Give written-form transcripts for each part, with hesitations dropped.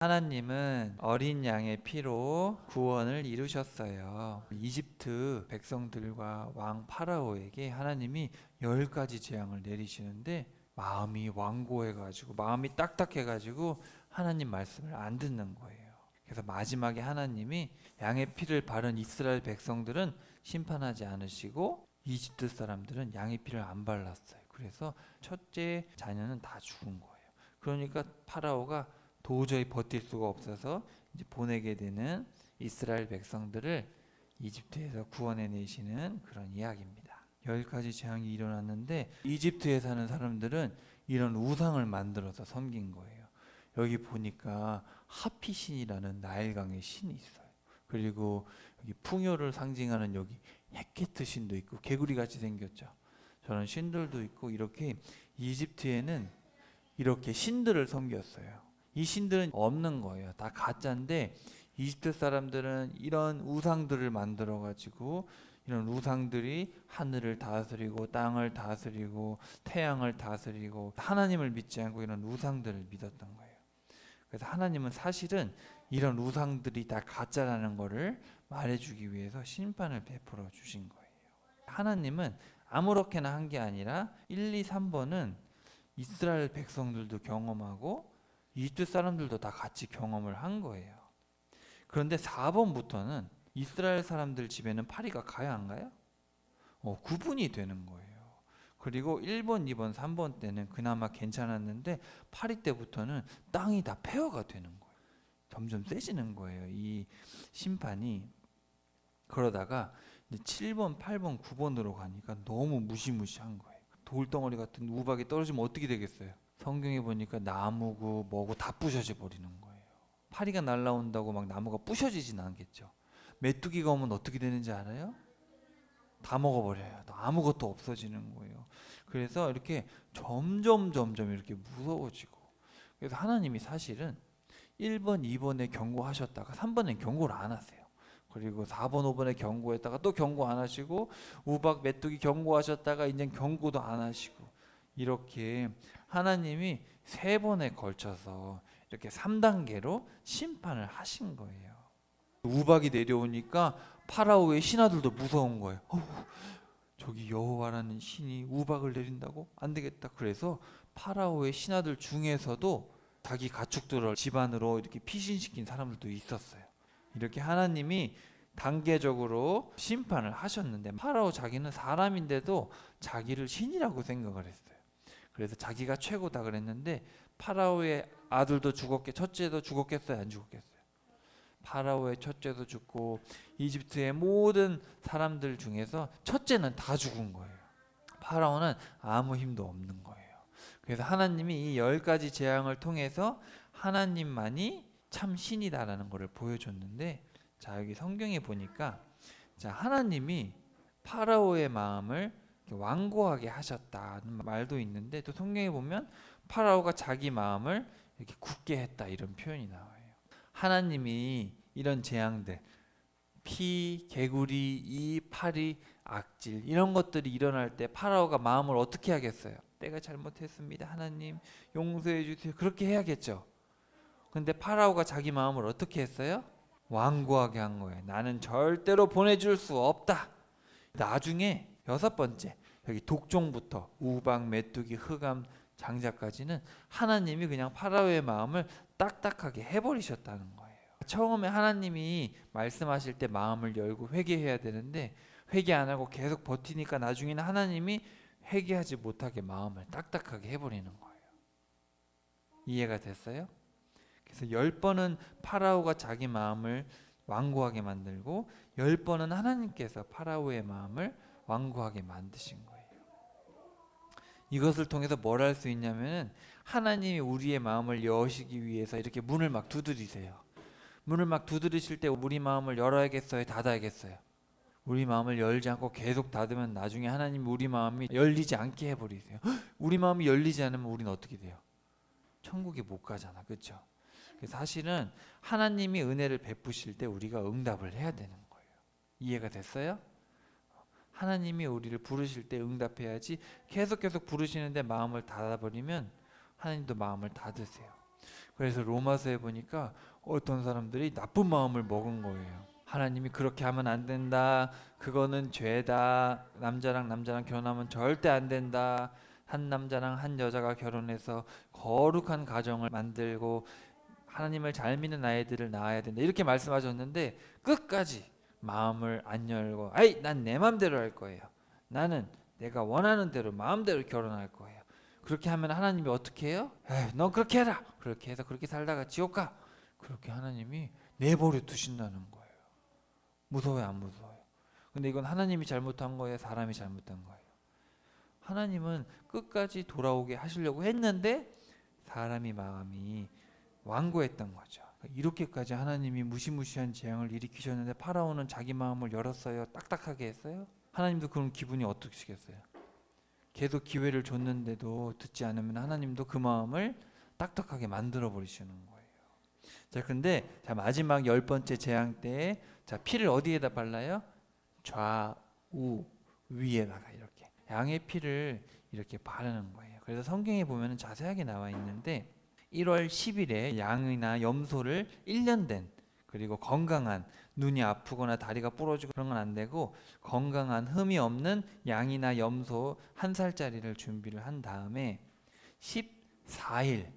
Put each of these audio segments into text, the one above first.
하나님은 어린 양의 피로 구원을 이루셨어요. 이집트 백성들과 왕 파라오에게 하나님이 10가지 재앙을 내리시는데 마음이 완고해가지고 마음이 딱딱해가지고 하나님 말씀을 안 듣는 거예요. 그래서 마지막에 하나님이 양의 피를 바른 이스라엘 백성들은 심판하지 않으시고 이집트 사람들은 양의 피를 안 발랐어요. 그래서 첫째 자녀는 다 죽은 거예요. 그러니까 파라오가 도저히 버틸 수가 없어서 이제 보내게 되는 이스라엘 백성들을 이집트에서 구원해내시는 그런 이야기입니다. 10가지 재앙이 일어났는데 이집트에 사는 사람들은 이런 우상을 만들어서 섬긴 거예요. 여기 보니까 하피신이라는 나일강의 신이 있어요. 그리고 여기 풍요를 상징하는 여기 헤케트 신도 있고 개구리같이 생겼죠. 저런 신들도 있고 이렇게 이집트에는 이렇게 신들을 섬겼어요. 이 신들은 없는 거예요. 다 가짜인데 이집트 사람들은 이런 우상들을 만들어 가지고 이런 우상들이 하늘을 다스리고 땅을 다스리고 태양을 다스리고 하나님을 믿지 않고 이런 우상들을 믿었던 거예요. 그래서 하나님은 사실은 이런 우상들이 다 가짜라는 것을 말해주기 위해서 심판을 베풀어 주신 거예요. 하나님은 아무렇게나 한 게 아니라 1, 2, 3번은 이스라엘 백성들도 경험하고 이집트 사람들도 다 같이 경험을 한 거예요. 그런데 4번부터는 이스라엘 사람들 집에는 파리가 가요, 안 가요? 구분이 되는 거예요. 그리고 1번, 2번, 3번 때는 그나마 괜찮았는데 파리 때부터는 땅이 다 폐허가 되는 거예요. 점점 세지는 거예요, 이 심판이. 그러다가 이제 7번, 8번, 9번으로 가니까 너무 무시무시한 거예요. 돌덩어리 같은 우박이 떨어지면 어떻게 되겠어요? 성경에 보니까 나무고 뭐고 다 부셔져 버리는 거예요. 파리가 날아온다고 막 나무가 부셔지진 않겠죠. 메뚜기가 오면 어떻게 되는지 알아요? 다 먹어버려요. 아무것도 없어지는 거예요. 그래서 이렇게 점점 이렇게 무서워지고, 그래서 하나님이 사실은 1번, 2번에 경고하셨다가 3번엔 경고를 안 하세요. 그리고 4번, 5번에 경고했다가 또 경고 안 하시고, 우박 메뚜기 경고하셨다가 이제 경고도 안 하시고, 이렇게 하나님이 3번에 걸쳐서 이렇게 3단계로 심판을 하신 거예요. 우박이 내려오니까 파라오의 신하들도 무서운 거예요. 저기 여호와라는 신이 우박을 내린다고? 안 되겠다. 그래서 파라오의 신하들 중에서도 자기 가축들을 집안으로 이렇게 피신시킨 사람들도 있었어요. 이렇게 하나님이 단계적으로 심판을 하셨는데 파라오 자기는 사람인데도 자기를 신이라고 생각을 했어요. 그래서 자기가 최고다 그랬는데 파라오의 아들도 첫째도 죽었겠어요, 안 죽었겠어요? 파라오의 첫째도 죽고 이집트의 모든 사람들 중에서 첫째는 다 죽은 거예요. 파라오는 아무 힘도 없는 거예요. 그래서 하나님이 이 10가지 재앙을 통해서 하나님만이 참 신이다라는 것을 보여줬는데, 자 여기 성경에 보니까 자 하나님이 파라오의 마음을 완고하게 하셨다는 말도 있는데, 또 성경에 보면 파라오가 자기 마음을 이렇게 굳게 했다 이런 표현이 나와요. 하나님이 이런 재앙들, 피, 개구리, 이, 파리, 악질 이런 것들이 일어날 때 파라오가 마음을 어떻게 하겠어요? 내가 잘못했습니다. 하나님 용서해 주세요. 그렇게 해야겠죠. 근데 파라오가 자기 마음을 어떻게 했어요? 완고하게 한 거예요. 나는 절대로 보내줄 수 없다. 나중에 6번째 여기 독종부터 우박, 메뚜기, 흑암, 장자까지는 하나님이 그냥 파라오의 마음을 딱딱하게 해버리셨다는 거예요. 처음에 하나님이 말씀하실 때 마음을 열고 회개해야 되는데 회개 안 하고 계속 버티니까 나중에는 하나님이 회개하지 못하게 마음을 딱딱하게 해버리는 거예요. 이해가 됐어요? 그래서 10번은 파라오가 자기 마음을 완고하게 만들고 10번은 하나님께서 파라오의 마음을 완고하게 만드신 거예요. 이것을 통해서 뭘 할 수 있냐면은 하나님이 우리의 마음을 여시기 위해서 이렇게 문을 막 두드리세요. 문을 막 두드리실 때 우리 마음을 열어야겠어요? 닫아야겠어요? 우리 마음을 열지 않고 계속 닫으면 나중에 하나님이 우리 마음이 열리지 않게 해버리세요. 우리 마음이 열리지 않으면 우리는 어떻게 돼요? 천국에 못 가잖아. 그렇죠? 사실은 하나님이 은혜를 베푸실 때 우리가 응답을 해야 되는 거예요. 이해가 됐어요? 하나님이 우리를 부르실 때 응답해야지 계속 부르시는데 마음을 닫아버리면 하나님도 마음을 닫으세요. 그래서 로마서에 보니까 어떤 사람들이 나쁜 마음을 먹은 거예요. 하나님이 그렇게 하면 안 된다. 그거는 죄다. 남자랑 결혼하면 절대 안 된다. 한 남자랑 한 여자가 결혼해서 거룩한 가정을 만들고 하나님을 잘 믿는 아이들을 낳아야 된다. 이렇게 말씀하셨는데 끝까지 마음을 안 열고 아이 난 내 맘대로 할 거예요. 나는 내가 원하는 대로 마음대로 결혼할 거예요. 그렇게 하면 하나님이 어떻게 해요? 에이, 넌 그렇게 해라. 그렇게 해서 그렇게 살다가 지옥 가. 그렇게 하나님이 내버려 두신다는 거예요. 무서워요, 안 무서워요? 근데 이건 하나님이 잘못한 거예요, 사람이 잘못한 거예요? 하나님은 끝까지 돌아오게 하시려고 했는데 사람이 마음이 완고했던 거죠. 이렇게까지 하나님이 무시무시한 재앙을 일으키셨는데 파라오는 자기 마음을 열었어요? 딱딱하게 했어요? 하나님도 그런 기분이 어떠시겠어요? 계속 기회를 줬는데도 듣지 않으면 하나님도 그 마음을 딱딱하게 만들어 버리시는 거예요. 자, 근데 자 마지막 10번째 재앙 때에 자 피를 어디에다 발라요? 좌우 위에다가 이렇게 양의 피를 이렇게 바르는 거예요. 그래서 성경에 보면 자세하게 나와 있는데 1월 10일에 양이나 염소를 1년 된 그리고 건강한 눈이 아프거나 다리가 부러지고 그런 건 안 되고 건강한 흠이 없는 양이나 염소 1살짜리를 준비를 한 다음에 14일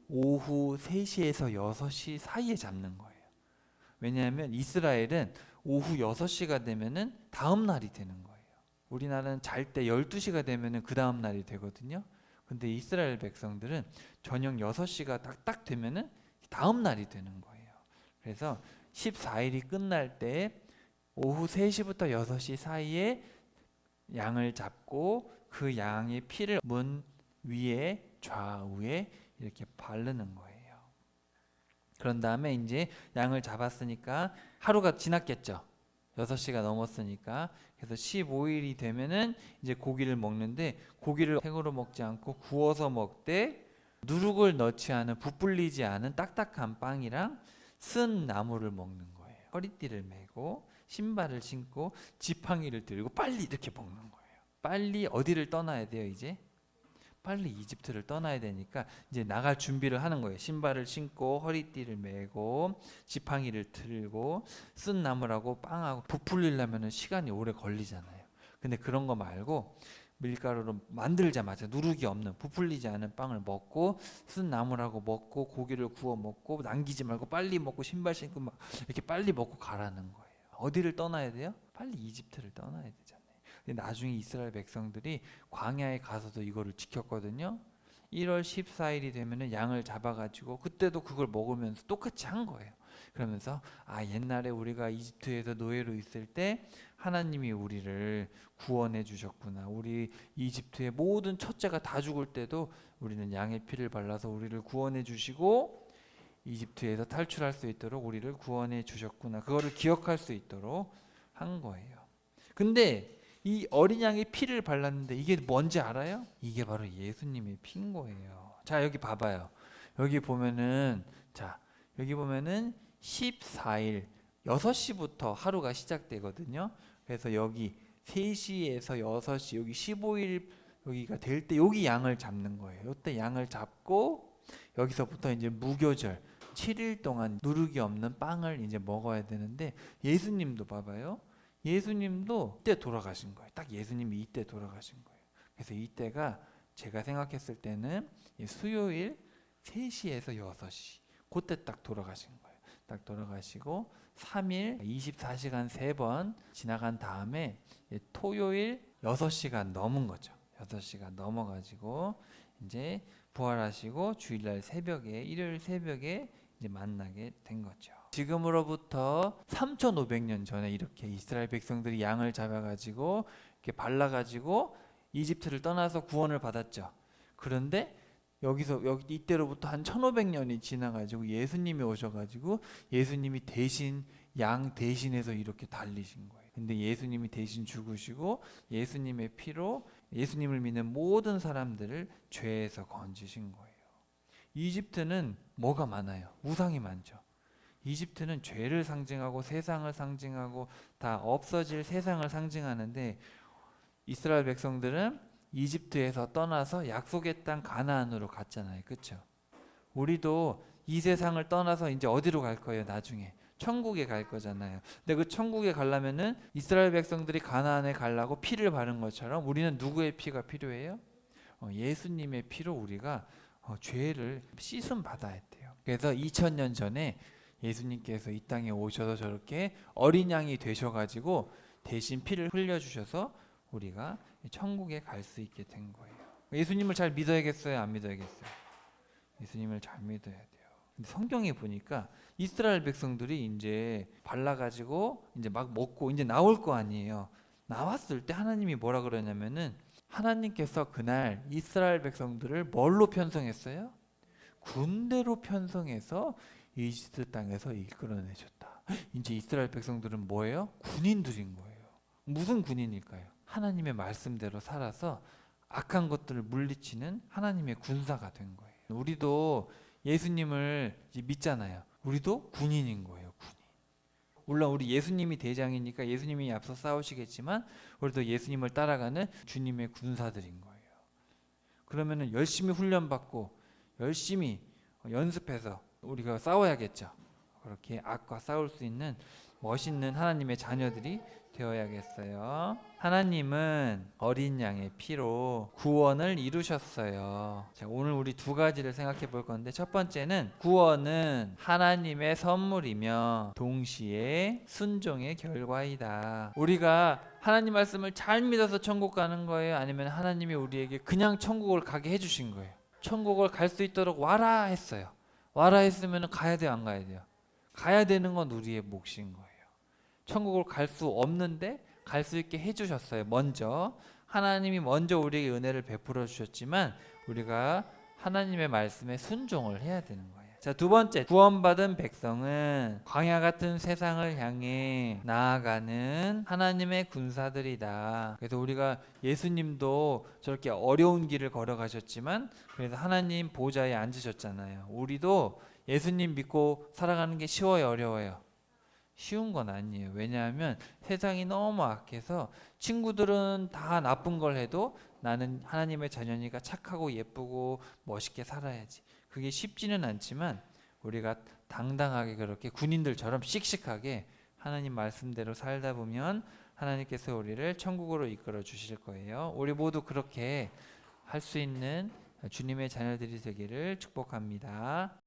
오후 3시에서 6시 사이에 잡는 거예요. 왜냐하면 이스라엘은 오후 6시가 되면은 다음 날이 되는 거예요. 우리나라는 잘 때 12시가 되면은 그 다음 날이 되거든요. 근데 이스라엘 백성들은 저녁 6시가 딱 되면은 다음 날이 되는 거예요. 그래서 14일이 끝날 때 오후 3시부터 6시 사이에 양을 잡고 그 양의 피를 문 위에 좌우에 이렇게 바르는 거예요. 그런 다음에 이제 양을 잡았으니까 하루가 지났겠죠. 6시가 넘었으니까. 그래서 15일이 되면은 이제 고기를 먹는데 고기를 생으로 먹지 않고 구워서 먹되 누룩을 넣지 않은 부풀리지 않은 딱딱한 빵이랑 쓴 나물을 먹는 거예요. 허리띠를 메고 신발을 신고 지팡이를 들고 빨리 이렇게 먹는 거예요. 빨리 어디를 떠나야 돼요, 이제? 빨리 이집트를 떠나야 되니까 이제 나갈 준비를 하는 거예요. 신발을 신고 허리띠를 메고 지팡이를 들고 쓴 나무라고 빵하고 부풀리려면 시간이 오래 걸리잖아요. 근데 그런 거 말고 밀가루로 만들자마자 누룩이 없는 부풀리지 않은 빵을 먹고 쓴 나무라고 먹고 고기를 구워 먹고 남기지 말고 빨리 먹고 신발 신고 막 이렇게 빨리 먹고 가라는 거예요. 어디를 떠나야 돼요? 빨리 이집트를 떠나야 되잖아요. 근데 나중에 이스라엘 백성들이 광야에 가서도 이거를 지켰거든요. 1월 14일이 되면은 양을 잡아가지고 그때도 그걸 먹으면서 똑같이 한 거예요. 그러면서 아 옛날에 우리가 이집트에서 노예로 있을 때 하나님이 우리를 구원해 주셨구나. 우리 이집트의 모든 첫째가 다 죽을 때도 우리는 양의 피를 발라서 우리를 구원해 주시고 이집트에서 탈출할 수 있도록 우리를 구원해 주셨구나. 그거를 기억할 수 있도록 한 거예요. 근데 이 어린 양의 피를 발랐는데 이게 뭔지 알아요? 이게 바로 예수님의 피인 거예요. 자, 여기 봐봐요. 여기 보면은 자, 여기 보면은 14일 6시부터 하루가 시작되거든요. 그래서 여기 3시에서 6시 여기 15일 여기가 될 때 여기 양을 잡는 거예요. 이때 양을 잡고 여기서부터 이제 무교절 7일 동안 누룩이 없는 빵을 이제 먹어야 되는데 예수님도 봐봐요. 예수님도 이때 돌아가신 거예요. 딱 예수님이 이때 돌아가신 거예요. 그래서 이때가 제가 생각했을 때는 수요일 3시에서 6시 그때 딱 돌아가신 거예요. 딱 돌아가시고 3일 24시간 3번 지나간 다음에 토요일 6시간 넘은 거죠. 6시간 넘어가지고 이제 부활하시고 주일날 새벽에 일요일 새벽에 이제 만나게 된 거죠. 지금으로부터 3,500년 전에 이렇게 이스라엘 백성들이 양을 잡아가지고 이렇게 발라가지고 이집트를 떠나서 구원을 받았죠. 그런데 여기 이때로부터 한 1,500년이 지나가지고 예수님이 오셔가지고 예수님이 대신 양 대신해서 이렇게 달리신 거예요. 근데 예수님이 대신 죽으시고 예수님의 피로 예수님을 믿는 모든 사람들을 죄에서 건지신 거예요. 이집트는 뭐가 많아요? 우상이 많죠. 이집트는 죄를 상징하고 세상을 상징하고 다 없어질 세상을 상징하는데 이스라엘 백성들은 이집트에서 떠나서 약속의 땅 가나안으로 갔잖아요. 그렇죠? 우리도 이 세상을 떠나서 이제 어디로 갈 거예요? 나중에 천국에 갈 거잖아요. 근데 그 천국에 가려면은 이스라엘 백성들이 가나안에 가려고 피를 바른 것처럼 우리는 누구의 피가 필요해요? 예수님의 피로 우리가 죄를 씻음 받아야 돼요. 그래서 2000년 전에 예수님께서 이 땅에 오셔서 저렇게 어린 양이 되셔가지고 대신 피를 흘려주셔서 우리가 천국에 갈 수 있게 된 거예요. 예수님을 잘 믿어야겠어요? 안 믿어야겠어요? 예수님을 잘 믿어야 돼요. 근데 성경에 보니까 이스라엘 백성들이 이제 발라가지고 이제 막 먹고 이제 나올 거 아니에요. 나왔을 때 하나님이 뭐라 그러냐면은 하나님께서 그날 이스라엘 백성들을 뭘로 편성했어요? 군대로 편성해서 이집트 땅에서 이끌어내셨다. 이제 이스라엘 백성들은 뭐예요? 군인들인 거예요. 무슨 군인일까요? 하나님의 말씀대로 살아서 악한 것들을 물리치는 하나님의 군사가 된 거예요. 우리도 예수님을 이제 믿잖아요. 우리도 군인인 거예요. 군인. 물론 우리 예수님이 대장이니까 예수님이 앞서 싸우시겠지만 우리도 예수님을 따라가는 주님의 군사들인 거예요. 그러면은 열심히 훈련받고 열심히 연습해서 우리가 싸워야겠죠. 그렇게 악과 싸울 수 있는 멋있는 하나님의 자녀들이 되어야겠어요. 하나님은 어린 양의 피로 구원을 이루셨어요. 자, 오늘 우리 두 가지를 생각해 볼 건데, 첫 번째는 구원은 하나님의 선물이며 동시에 순종의 결과이다. 우리가 하나님 말씀을 잘 믿어서 천국 가는 거예요? 아니면 하나님이 우리에게 그냥 천국을 가게 해주신 거예요? 천국을 갈 수 있도록 와라 했어요. 와라 했으면 가야 돼요? 안 가야 돼요? 가야 되는 건 우리의 몫인 거예요. 천국을 갈 수 없는데 갈 수 있게 해주셨어요. 먼저 하나님이 먼저 우리에게 은혜를 베풀어 주셨지만 우리가 하나님의 말씀에 순종을 해야 되는 거예요. 자, 두 번째, 구원받은 백성은 광야 같은 세상을 향해 나아가는 하나님의 군사들이다. 그래서 우리가 예수님도 저렇게 어려운 길을 걸어가셨지만 그래서 하나님 보좌에 앉으셨잖아요. 우리도 예수님 믿고 살아가는 게 쉬워요, 어려워요? 쉬운 건 아니에요. 왜냐하면 세상이 너무 악해서 친구들은 다 나쁜 걸 해도 나는 하나님의 자녀니까 착하고 예쁘고 멋있게 살아야지. 그게 쉽지는 않지만 우리가 당당하게 그렇게 군인들처럼 씩씩하게 하나님 말씀대로 살다 보면 하나님께서 우리를 천국으로 이끌어 주실 거예요. 우리 모두 그렇게 할 수 있는 주님의 자녀들이 되기를 축복합니다.